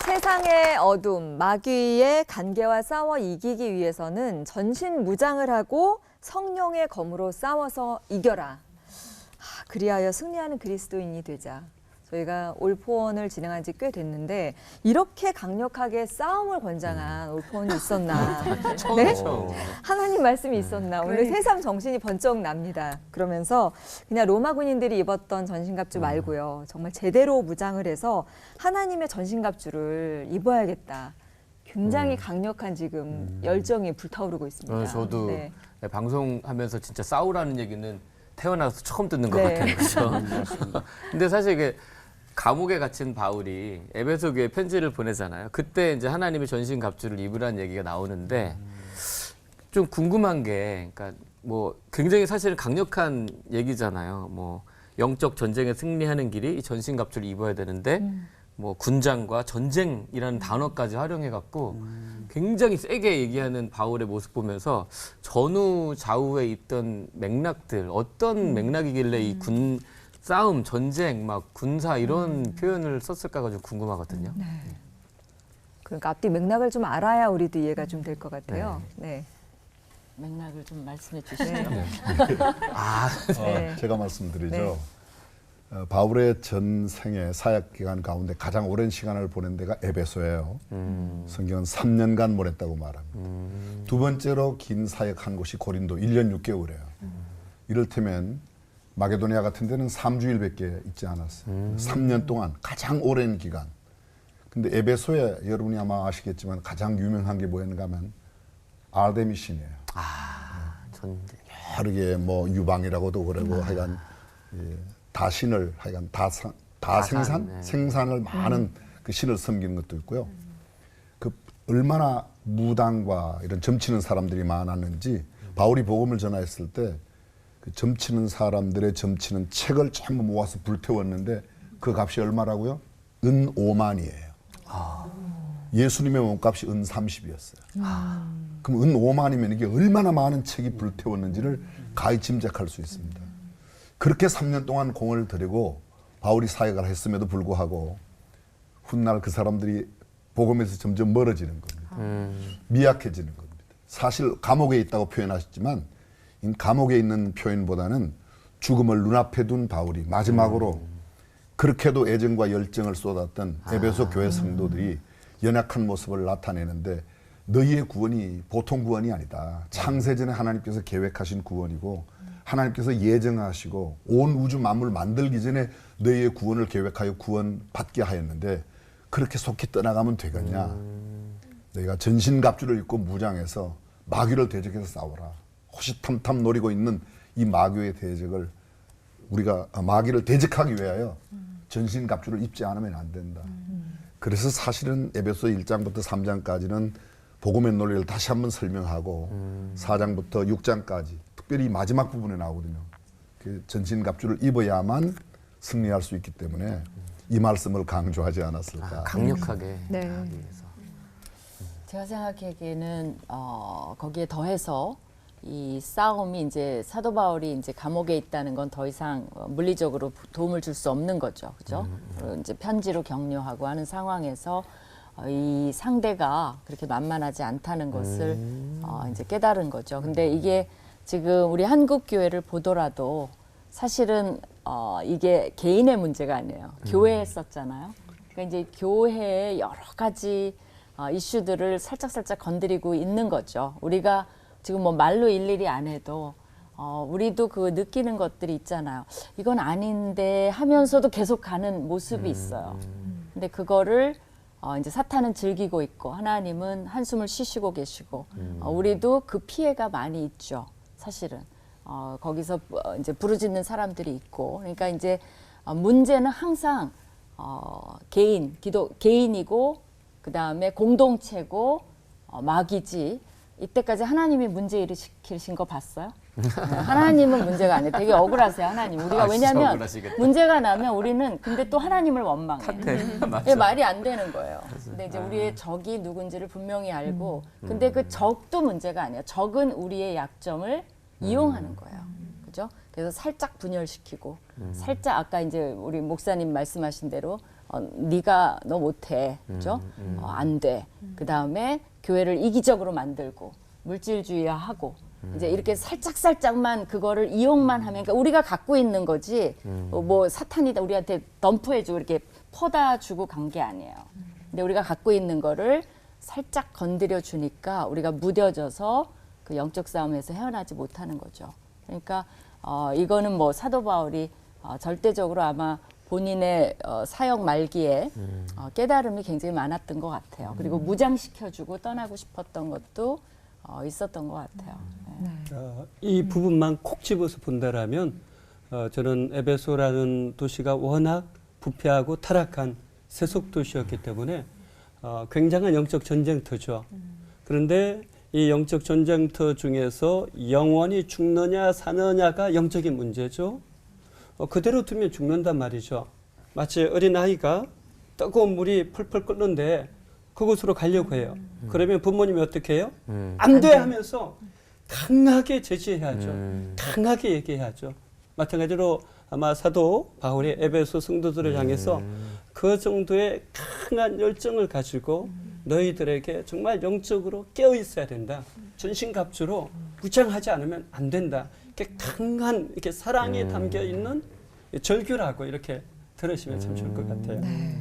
세상의 어둠, 마귀의 간계와 싸워 이기기 위해서는 전신무장을 하고 성령의 검으로 싸워서 이겨라. 그리하여 승리하는 그리스도인이 되자. 저희가 올포원을 진행한 지 꽤 됐는데 이렇게 강력하게 싸움을 권장한 올포원이 있었나. 네? 하나님 말씀이 있었나. 오늘 새삼 정신이 번쩍 납니다. 그러면서 그냥 로마 군인들이 입었던 전신갑주 말고요. 정말 제대로 무장을 해서 하나님의 전신갑주를 입어야겠다. 굉장히 강력한 지금 열정이 불타오르고 있습니다. 저도 네. 방송하면서 진짜 싸우라는 얘기는 태어나서 처음 듣는 것 같아요. 그렇죠? 근데 사실 이게 감옥에 갇힌 바울이 에베소 교회에 편지를 보내잖아요. 그때 이제 하나님의 전신 갑주를 입으라는 얘기가 나오는데 좀 궁금한 게, 그러니까 뭐 굉장히 사실 강력한 얘기잖아요. 뭐 영적 전쟁에 승리하는 길이 이 전신 갑주를 입어야 되는데 뭐 군장과 전쟁이라는 단어까지 활용해 갖고 굉장히 세게 얘기하는 바울의 모습 보면서 전후 좌우에 있던 맥락들, 어떤 맥락이길래 이 군 싸움, 전쟁, 막 군사 이런 표현을 썼을까가 좀 궁금하거든요. 네. 그러니까 앞뒤 맥락을 좀 알아야 우리도 이해가 좀 될 것 같아요. 네. 맥락을 좀 말씀해 주시죠. 네. 제가 말씀드리죠. 네. 바울의 전생의 사역 기간 가운데 가장 오랜 시간을 보낸 데가 에베소예요. 성경은 3년간 보냈다고 말합니다. 두 번째로 긴 사역한 곳이 고린도 1년 6개월이에요. 이를테면 마게도니아 같은 데는 3주일밖에 있지 않았어요. 3년 동안 가장 오랜 기간. 근데 에베소에 여러분이 아마 아시겠지만 가장 유명한 게 뭐였는가 하면 아르데미신이에요. 전쟁. 여러 개 뭐 유방이라고도 그러고 하여간 다신을 하여간 생산을 많은 그 신을 섬기는 것도 있고요. 그 얼마나 무당과 이런 점치는 사람들이 많았는지 바울이 복음을 전하였을 때 그 점치는 사람들의 점치는 책을 전부 모아서 불태웠는데 그 값이 얼마라고요? 은 5만이에요. 예수님의 몸값이 은 30이었어요. 그럼 은 5만이면 이게 얼마나 많은 책이 불태웠는지를 가히 짐작할 수 있습니다. 그렇게 3년 동안 공을 들이고 바울이 사역을 했음에도 불구하고 훗날 그 사람들이 복음에서 점점 멀어지는 겁니다. 미약해지는 겁니다. 사실 감옥에 있다고 표현하셨지만 이 감옥에 있는 표현보다는 죽음을 눈앞에 둔 바울이 마지막으로 그렇게도 애정과 열정을 쏟았던 에베소 교회 성도들이 연약한 모습을 나타내는데 너희의 구원이 보통 구원이 아니다. 창세전에 하나님께서 계획하신 구원이고 하나님께서 예정하시고 온 우주 만물 만들기 전에 너희의 구원을 계획하여 구원받게 하였는데 그렇게 속히 떠나가면 되겠냐. 너희가 전신갑주를 입고 무장해서 마귀를 대적해서 싸워라. 호시탐탐 노리고 있는 이 마귀의 대적을 우리가 마귀를 대적하기 위하여 전신갑주를 입지 않으면 안 된다. 그래서 사실은 에베소 1장부터 3장까지는 복음의 논리를 다시 한번 설명하고 4장부터 6장까지 특별히 마지막 부분에 나오거든요. 그 전신갑주를 입어야만 승리할 수 있기 때문에 이 말씀을 강조하지 않았을까. 강력하게 네. 하기 위해서. 제가 생각하기에는 거기에 더해서 이 싸움이 이제 사도 바울이 이제 감옥에 있다는 건 더 이상 물리적으로 도움을 줄 수 없는 거죠, 그죠? 그리고 이제 편지로 격려하고 하는 상황에서 이 상대가 그렇게 만만하지 않다는 것을 이제 깨달은 거죠. 근데 이게 지금 우리 한국 교회를 보더라도 사실은 이게 개인의 문제가 아니에요. 교회에 썼잖아요. 그러니까 이제 교회의 여러 가지 이슈들을 살짝살짝 건드리고 있는 거죠. 우리가 지금 뭐 말로 일일이 안 해도 우리도 그 느끼는 것들이 있잖아요. 이건 아닌데 하면서도 계속 가는 모습이 있어요. 근데 그거를 이제 사탄은 즐기고 있고 하나님은 한숨을 쉬시고 계시고 우리도 그 피해가 많이 있죠. 사실은 거기서 이제 부르짖는 사람들이 있고 그러니까 이제 문제는 항상 개인이고 그 다음에 공동체고 마귀지. 이때까지 하나님이 문제 일으키신 거 봤어요? 하나님은 문제가 아니에요. 되게 억울하세요, 하나님. 우리가 왜냐하면 억울하시겠다. 문제가 나면 우리는 근데 또 하나님을 원망해요. 맞아. 말이 안 되는 거예요. 근데 이제 우리의 적이 누군지를 분명히 알고 근데 그 적도 문제가 아니에요. 적은 우리의 약점을 이용하는 거예요. 그죠? 그래서 살짝 분열시키고 살짝 아까 이제 우리 목사님 말씀하신 대로 네가 너 못해, 그죠? 안 돼. 그 다음에 교회를 이기적으로 만들고 물질주의화하고 이제 이렇게 살짝살짝만 그거를 이용만 하면, 그러니까 우리가 갖고 있는 거지 뭐 사탄이 우리한테 덤프해주고 이렇게 퍼다 주고 간 게 아니에요. 근데 우리가 갖고 있는 거를 살짝 건드려 주니까 우리가 무뎌져서 그 영적 싸움에서 헤어나지 못하는 거죠. 그러니까 이거는 뭐 사도 바울이 절대적으로 아마 본인의 사역 말기에 깨달음이 굉장히 많았던 것 같아요. 그리고 무장시켜주고 떠나고 싶었던 것도 있었던 것 같아요. 이 부분만 콕 집어서 본다라면 저는 에베소라는 도시가 워낙 부패하고 타락한 세속 도시였기 때문에 굉장한 영적 전쟁터죠. 그런데 이 영적 전쟁터 중에서 영원히 죽느냐 사느냐가 영적인 문제죠. 그대로 두면 죽는단 말이죠. 마치 어린아이가 뜨거운 물이 펄펄 끓는데 그곳으로 가려고 해요. 그러면 부모님이 어떻게 해요? 안 돼 하면서 강하게 제지해야죠. 강하게 얘기해야죠. 마찬가지로 아마 사도 바울이 에베소 성도들을 향해서 그 정도의 강한 열정을 가지고 너희들에게 정말 영적으로 깨어 있어야 된다. 전신갑주로 무장하지 않으면 안 된다. 이렇게 강한 이렇게 사랑이 담겨 있는 절규라고 이렇게 들으시면 참 좋을 것 같아요. 네.